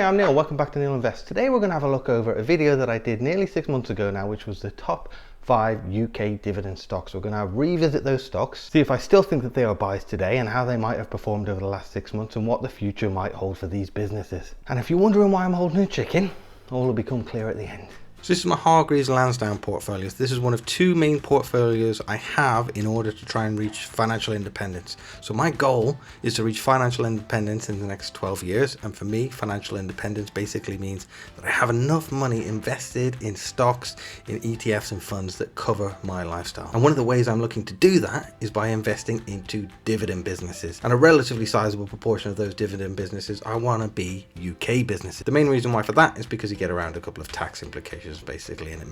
Hey, I'm Neil, welcome back to Neil Invest. Today we're going to have a look over a video that I did nearly 6 months ago now, which was the top 5 UK dividend stocks. We're going to revisit those stocks, see if I still think that they are buys today and how they might have performed over the last 6 months and what the future might hold for these businesses. And if you're wondering why I'm holding a chicken, all will become clear at the end. So this is my Hargreaves Lansdowne portfolio. This is one of 2 main portfolios I have in order to try and reach financial independence. So my goal is to reach financial independence in the next 12 years. And for me, financial independence basically means that I have enough money invested in stocks, in ETFs and funds that cover my lifestyle. And one of the ways I'm looking to do that is by investing into dividend businesses. And a relatively sizable proportion of those dividend businesses I want to be UK businesses. The main reason why for that is because you get around a couple of tax implications basically, and it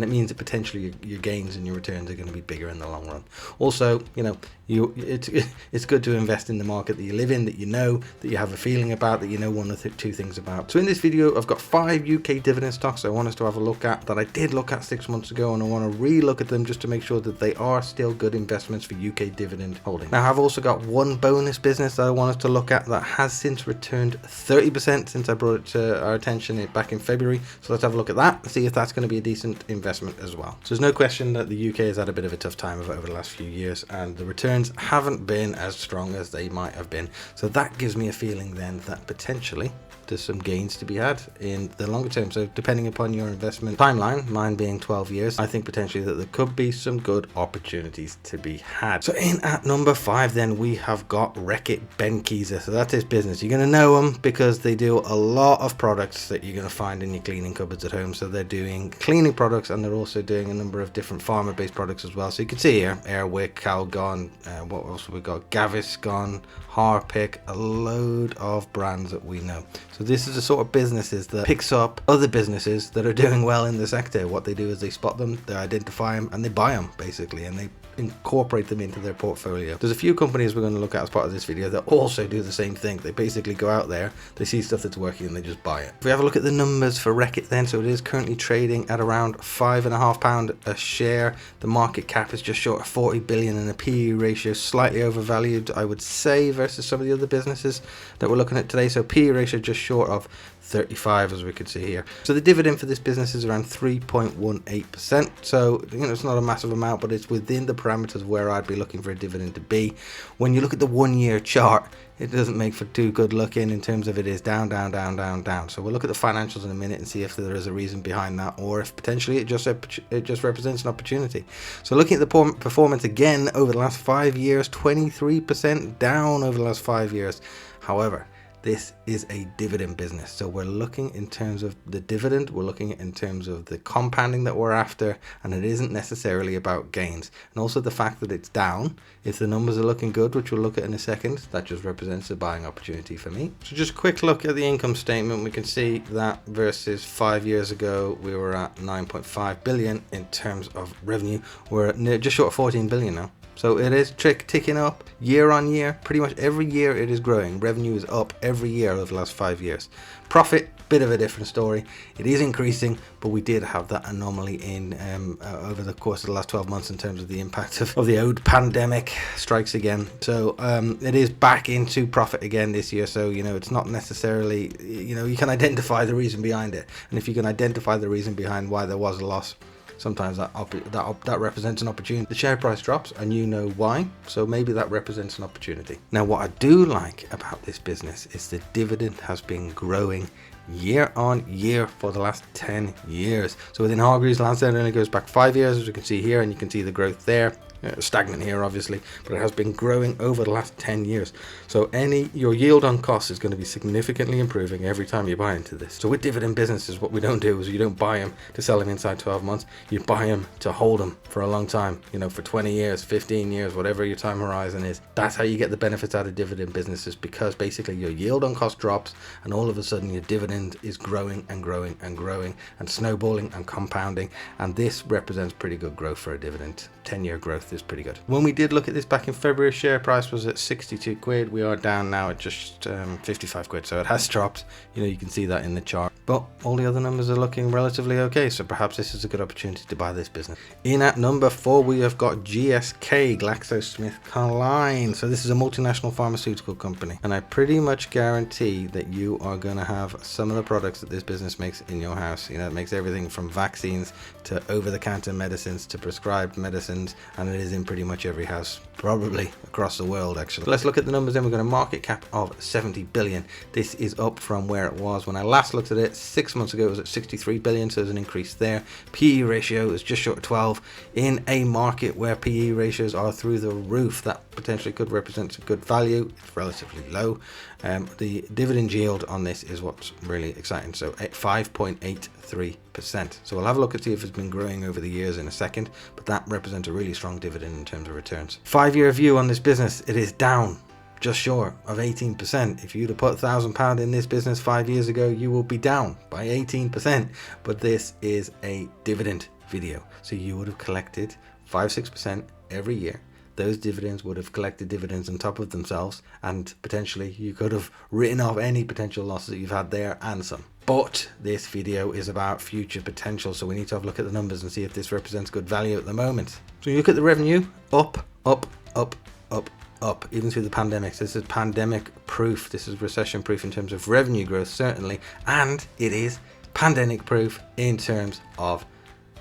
means that potentially your gains and your returns are going to be bigger in the long run. Also, it's good to invest in the market that you live in, that you know, that you have a feeling about, that you know one or two things about. So in this video I've got 5 UK dividend stocks I want us to have a look at, that I did look at 6 months ago, and I want to re-look at them just to make sure that they are still good investments for UK dividend holding. Now I've also got one bonus business that I want us to look at that has since returned 30% since I brought it to our attention back in February. So let's have a look at that and see if that's going to be a decent investment as well. So there's no question that the UK has had a bit of a tough time over the last few years, and the returns haven't been as strong as they might have been. So that gives me a feeling then that potentially there's some gains to be had in the longer term. So depending upon your investment timeline, mine being 12 years, I think potentially that there could be some good opportunities to be had. So in at number 5 then we have got Reckitt Benckiser. So that's his business. You're going to know them because they do a lot of products that you're going to find in your cleaning cupboards at home. So they're doing cleaning products, and they're also doing a number of different pharma based products as well. So you can see here Airwick, Calgon, what else have we got, Gaviscon, Harpic, a load of brands that we know. So this is the sort of businesses that picks up other businesses that are doing well in the sector. What they do is they spot them, they identify them, and they buy them basically, and they incorporate them into their portfolio. There's a few companies we're going to look at as part of this video that also do the same thing. They basically go out there, they see stuff that's working, and they just buy it. If we have a look at the numbers for Reckitt then, so it is currently trading at around £5.5 a share. The market cap is just short of 40 billion, and the PE ratio slightly overvalued, I would say, versus some of the other businesses that we're looking at today. So PE ratio just short of 35, as we could see here. So the dividend for this business is around 3.18%. So it's not a massive amount, but it's within the parameters of where I'd be looking for a dividend to be. When you look at the 1 year chart, it doesn't make for too good looking in terms of it is down, down, down, down, down. So we'll look at the financials in a minute and see if there is a reason behind that, or if potentially it just represents an opportunity. So looking at the performance again over the last 5 years, 23% down over the last 5 years. However, this is a dividend business, so we're looking in terms of the dividend, we're looking in terms of the compounding that we're after, and it isn't necessarily about gains. And also the fact that it's down, if the numbers are looking good, which we'll look at in a second, that just represents a buying opportunity for me. So just a quick look at the income statement. We can see that versus 5 years ago we were at 9.5 billion in terms of revenue. We're at just short of 14 billion now. So it is ticking up year on year. Pretty much every year it is growing. Revenue is up every year over the last 5 years. Profit, bit of a different story. It is increasing, but we did have that anomaly in over the course of the last 12 months in terms of the impact of the old pandemic strikes again. So it is back into profit again this year. So it's not necessarily, you can identify the reason behind it, and if you can identify the reason behind why there was a loss, sometimes that represents an opportunity. The share price drops and you know why, so maybe that represents an opportunity. Now what I do like about this business is the dividend has been growing year on year for the last 10 years. So within Hargreaves Lansdowne it only goes back 5 years, as you can see here, and you can see the growth there. Stagnant here obviously, but it has been growing over the last 10 years. So your yield on cost is going to be significantly improving every time you buy into this. So with dividend businesses, what we don't do is you don't buy them to sell them inside 12 months. You buy them to hold them for a long time, for 20 years, 15 years, whatever your time horizon is. That's how you get the benefits out of dividend businesses, because basically your yield on cost drops and all of a sudden your dividend is growing and growing and growing and snowballing and compounding, and this represents pretty good growth for a dividend. 10-year growth growth is pretty good. When we did look at this back in February, share price was at 62 quid. We are down now at just 55 quid. So it has dropped. You can see that in the chart. But all the other numbers are looking relatively okay. So perhaps this is a good opportunity to buy this business. In at number 4, we have got GSK, GlaxoSmithKline. So this is a multinational pharmaceutical company. And I pretty much guarantee that you are going to have some of the products that this business makes in your house. It makes everything from vaccines to over-the-counter medicines to prescribed medicines, and it is in pretty much every house, probably across the world actually. So let's look at the numbers then. We've got a market cap of 70 billion. This is up from where it was when I last looked at it 6 months ago. It was at 63 billion, so there's an increase there. PE ratio is just short of 12 in a market where PE ratios are through the roof. That potentially could represent a good value. It's relatively low. The dividend yield on this is what's really exciting. So at 5.83%. So we'll have a look and see if it's been growing over the years in a second, but that represents a really strong dividend in terms of returns. 5-year view on this business, it is down just short of 18%. If you'd have put £1,000 in this business 5 years ago, you will be down by 18%. But this is a dividend video, so you would have collected 5-6% every year. Those dividends would have collected dividends on top of themselves, and potentially you could have written off any potential losses that you've had there and some. But this video is about future potential, so we need to have a look at the numbers and see if this represents good value at the moment. So you look at the revenue, up, up, up, up, up, even through the pandemic. So this is pandemic proof. This is recession proof in terms of revenue growth, certainly, and it is pandemic proof in terms of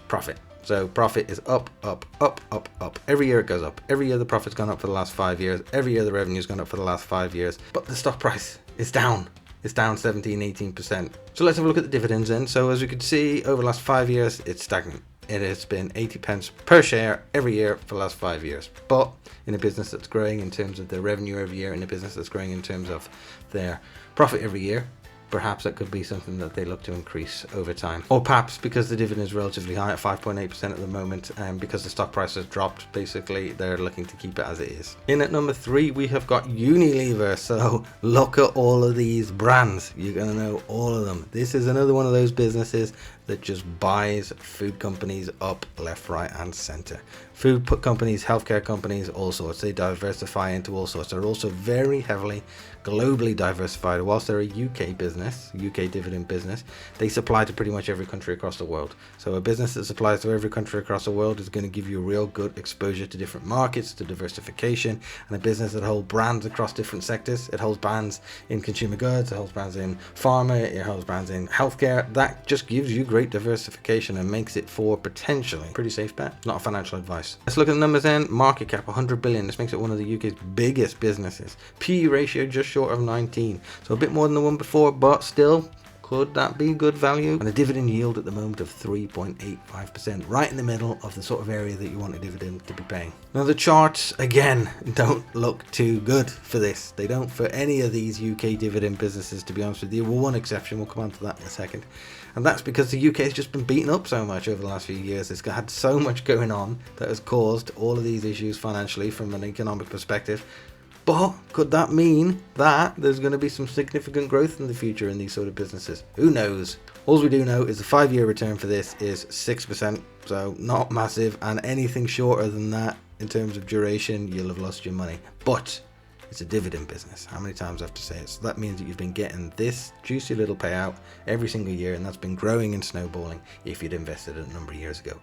profit. So profit is up, up, up, up, up. Every year it goes up. Every year the profit's gone up for the last 5 years. Every year the revenue's gone up for the last 5 years. But the stock price is down. It's down 17-18%. So let's have a look at the dividends then. So as we could see, over the last 5 years, it's stagnant. It has been 80 pence per share every year for the last 5 years. But in a business that's growing in terms of their revenue every year, in a business that's growing in terms of their profit every year, perhaps that could be something that they look to increase over time. Or perhaps because the dividend is relatively high at 5.8% at the moment, and because the stock price has dropped, basically they're looking to keep it as it is. In at number 3, we have got Unilever. So look at all of these brands. You're going to know all of them. This is another one of those businesses that just buys food companies up left, right and center. Food companies, healthcare companies, all sorts. They diversify into all sorts. They're also very heavily globally diversified. Whilst they're a UK business, UK dividend business, they supply to pretty much every country across the world. So a business that supplies to every country across the world is going to give you real good exposure to different markets, to diversification. And a business that holds brands across different sectors, it holds brands in consumer goods, it holds brands in pharma, it holds brands in healthcare. That just gives you great diversification and makes it for potentially pretty safe bet. Not a financial advice. Let's look at the numbers then. Market cap 100 billion. This makes it one of the UK's biggest businesses. PE ratio just short of 19. So a bit more than the one before, but still, could that be good value? And a dividend yield at the moment of 3.85%, right in the middle of the sort of area that you want a dividend to be paying. Now the charts, again, don't look too good for this. They don't for any of these UK dividend businesses, to be honest with you. With one exception, we'll come on to that in a second. And that's because the UK has just been beaten up so much over the last few years. It's had so much going on that has caused all of these issues financially from an economic perspective. But could that mean that there's going to be some significant growth in the future in these sort of businesses? Who knows? All we do know is the 5-year return for this is 6%, so not massive, and anything shorter than that in terms of duration, you'll have lost your money. But it's a dividend business. How many times I have to say it? So that means that you've been getting this juicy little payout every single year, and that's been growing and snowballing if you'd invested it a number of years ago.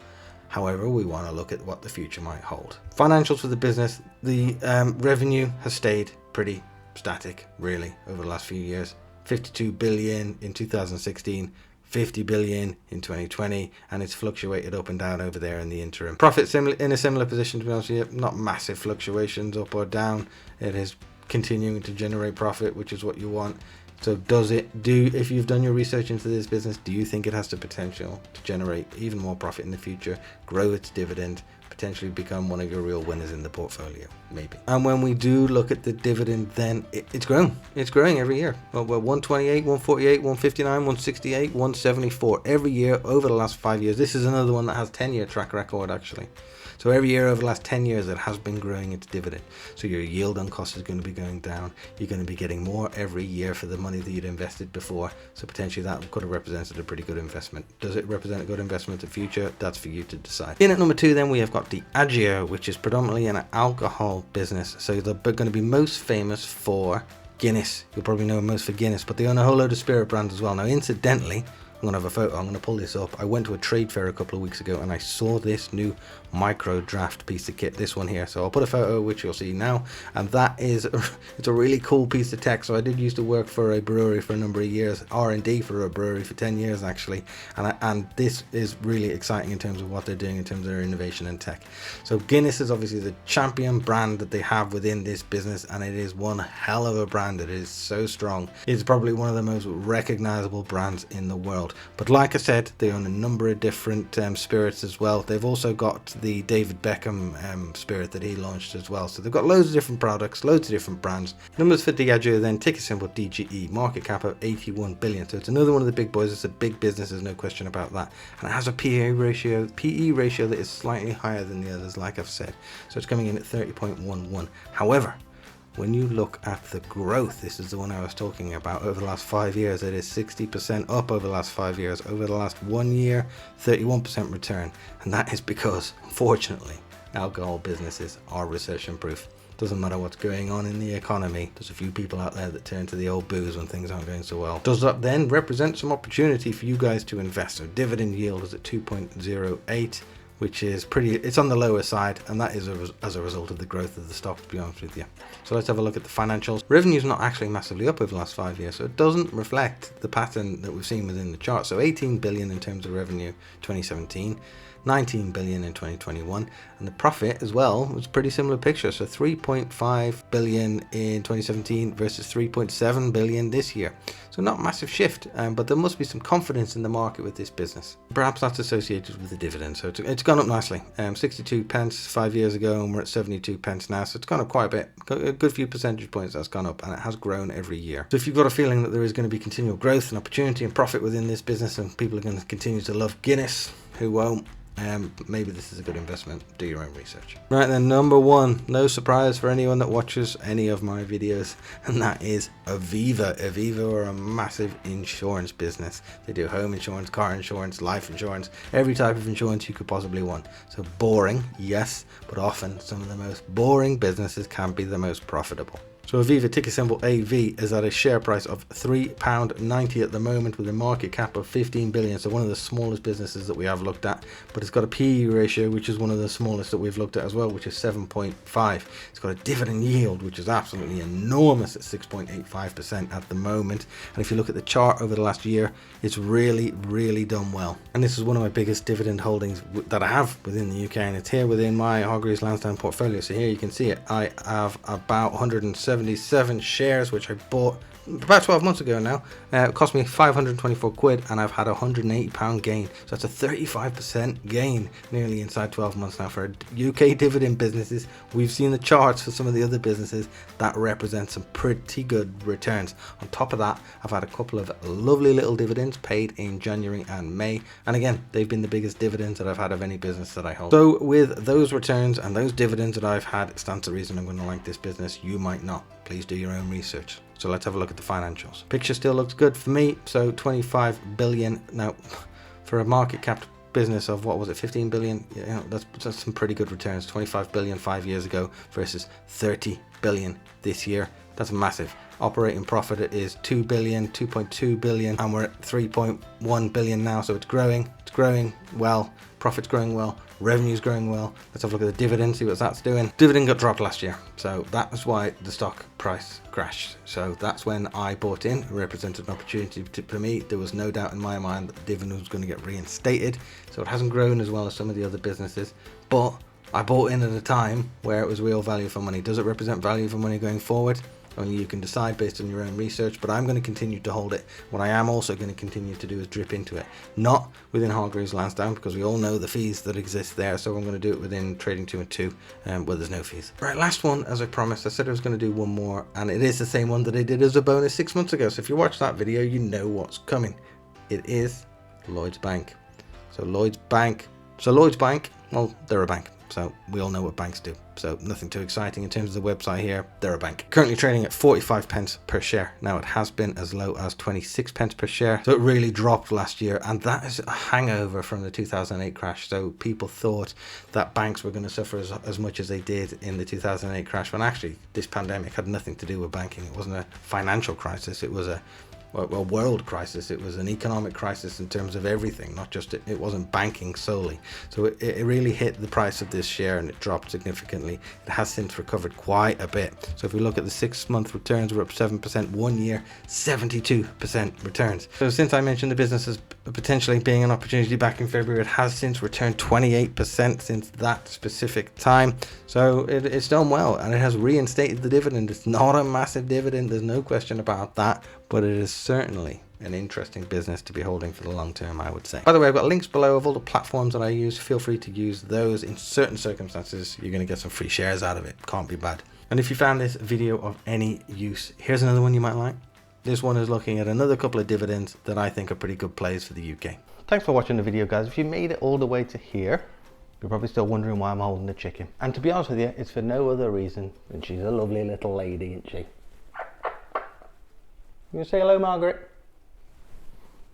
However, we want to look at what the future might hold. Financials for the business, the revenue has stayed pretty static, really, over the last few years. 52 billion in 2016, 50 billion in 2020, and it's fluctuated up and down over there in the interim. Profit in a similar position, to be honest with you, not massive fluctuations up or down. It is continuing to generate profit, which is what you want. So if you've done your research into this business, do you think it has the potential to generate even more profit in the future, grow its dividend, potentially become one of your real winners in the portfolio? Maybe. And when we do look at the dividend, then it's grown. It's growing every year. Well, we're 128, 148, 159, 168, 174 every year over the last 5 years. This is another one that has 10-year track record, actually. So every year over the last 10 years, it has been growing its dividend. So your yield on cost is going to be going down. You're going to be getting more every year for the money that you'd invested before. So potentially that could have represented a pretty good investment. Does it represent a good investment in the future? That's for you to decide. In at number 2 then, we have got Diageo, which is predominantly an alcohol business. So they're going to be most famous for Guinness. You'll probably know them most for Guinness, but they own a whole load of spirit brands as well. Now, incidentally, I'm going to have a photo. I'm going to pull this up. I went to a trade fair a couple of weeks ago and I saw this new micro draft piece of kit, this one here. So I'll put a photo which you'll see now, and that is it's a really cool piece of tech. So I did used to work for a brewery for a number of years, R&D for a brewery for 10 years actually, and this is really exciting in terms of what they're doing in terms of their innovation and tech. So Guinness is obviously the champion brand that they have within this business, and it is one hell of a brand. It is so strong. It's probably one of the most recognizable brands in the world. But like I said, they own a number of different spirits as well. They've also got the David Beckham spirit that he launched as well. So they've got loads of different products, loads of different brands. Numbers for Diageo then, ticker symbol DGE, market cap of 81 billion. So it's another one of the big boys. It's a big business, there's no question about that. And it has a PE ratio that is slightly higher than the others, like I've said. So it's coming in at 30.11. However, when you look at the growth, this is the one I was talking about, over the last 5 years, it is 60% up over the last 5 years. Over the last 1 year, 31% return. And that is because, unfortunately, alcohol businesses are recession proof. Doesn't matter what's going on in the economy, there's a few people out there that turn to the old booze when things aren't going so well. Does that then represent some opportunity for you guys to invest? So dividend yield is at 2.08. which is it's on the lower side, and that is as a result of the growth of the stock, to be honest with you. So let's have a look at the financials. Revenue's not actually massively up over the last 5 years, so it doesn't reflect the pattern that we've seen within the chart. So 18 billion in terms of revenue 2017, 19 billion in 2021, and the profit as well was a pretty similar picture. So 3.5 billion in 2017 versus 3.7 billion this year. So not a massive shift, but there must be some confidence in the market with this business. Perhaps that's associated with the dividend. So it's gone up nicely. 62 pence 5 years ago, and we're at 72 pence now. So it's gone up quite a bit. A good few percentage points that's gone up, and it has grown every year. So if you've got a feeling that there is going to be continual growth and opportunity and profit within this business, and people are going to continue to love Guinness, who won't? Maybe this is a good investment. Do your own research. Right then, number 1, no surprise for anyone that watches any of my videos, and that is Aviva. Aviva are a massive insurance business. They do home insurance, car insurance, life insurance, every type of insurance you could possibly want. So boring, yes, but often some of the most boring businesses can be the most profitable. So Aviva, ticker symbol AV, is at a share price of £3.90 at the moment, with a market cap of 15 billion. So one of the smallest businesses that we have looked at, but it's got a PE ratio, which is one of the smallest that we've looked at as well, which is 7.5. It's got a dividend yield, which is absolutely enormous at 6.85% at the moment. And if you look at the chart over the last year, it's really, really done well. And this is one of my biggest dividend holdings that I have within the UK, and it's here within my Hargreaves Lansdown portfolio. So here you can see it. I have about 177 shares, which I bought about 12 months ago now. It cost me 524 quid, and I've had a £180 gain. So that's a 35% gain nearly inside 12 months now. For UK dividend businesses, we've seen the charts for some of the other businesses that represent some pretty good returns. On top of that, I've had a couple of lovely little dividends paid in January and May, and again, they've been the biggest dividends that I've had of any business that I hold. So with those returns and those dividends that I've had, it stands to reason I'm going to like this business. You might not. Please do your own research. So let's have a look at the financials. Picture still looks good for me. So 25 billion. Now, for a market cap business of, what was it, 15 billion? You know, that's some pretty good returns. 25 billion 5 years ago versus 30 billion this year. That's massive. Operating profit is 2 billion, 2.2 billion, and we're at 3.1 billion now. So it's growing well. Profit's growing well. Revenue's growing well. Let's have a look at the dividend, see what that's doing. Dividend got dropped last year, so that's why the stock price crashed. So that's when I bought in. It represented an opportunity for me. There was no doubt in my mind that the dividend was going to get reinstated. So it hasn't grown as well as some of the other businesses, but I bought in at a time where it was real value for money. Does it represent value for money going forward? Only you can decide based on your own research, but I'm going to continue to hold it. What I am also going to continue to do is drip into it. Not within Hargreaves Lansdown, because we all know the fees that exist there, so I'm going to do it within Trading 2 and 2, where there's no fees. Right, last one, as I promised. I said I was going to do one more, and it is the same one that I did as a bonus 6 months ago. So if you watch that video, you know what's coming. It is Lloyds Bank. So Lloyds Bank, well, they're a bank. So we all know what banks do. So nothing too exciting in terms of the website here. They're a bank. Currently trading at 45 pence per share. Now it has been as low as 26 pence per share. So it really dropped last year, and that is a hangover from the 2008 crash. So people thought that banks were going to suffer as much as they did in the 2008 crash, when actually this pandemic had nothing to do with banking. It wasn't a financial crisis. It was a world crisis. It was an economic crisis in terms of everything, not just it wasn't banking solely. So it really hit the price of this share, and it dropped significantly. It has since recovered quite a bit. So if we look at the 6-month returns, we're up 7%, 1 year 72% returns. So since I mentioned the business as potentially being an opportunity back in February, it has since returned 28% since that specific time. So it's done well, and it has reinstated the dividend. It's not a massive dividend, there's no question about that, but it is certainly an interesting business to be holding for the long term, I would say. By the way, I've got links below of all the platforms that I use. Feel free to use those. In certain circumstances, you're going to get some free shares out of it. Can't be bad. And if you found this video of any use, here's another one you might like. This one is looking at another couple of dividends that I think are pretty good plays for the UK. Thanks for watching the video, guys. If you made it all the way to here, you're probably still wondering why I'm holding the chicken. And to be honest with you, it's for no other reason than she's a lovely little lady, isn't she? You gonna say hello, Margaret?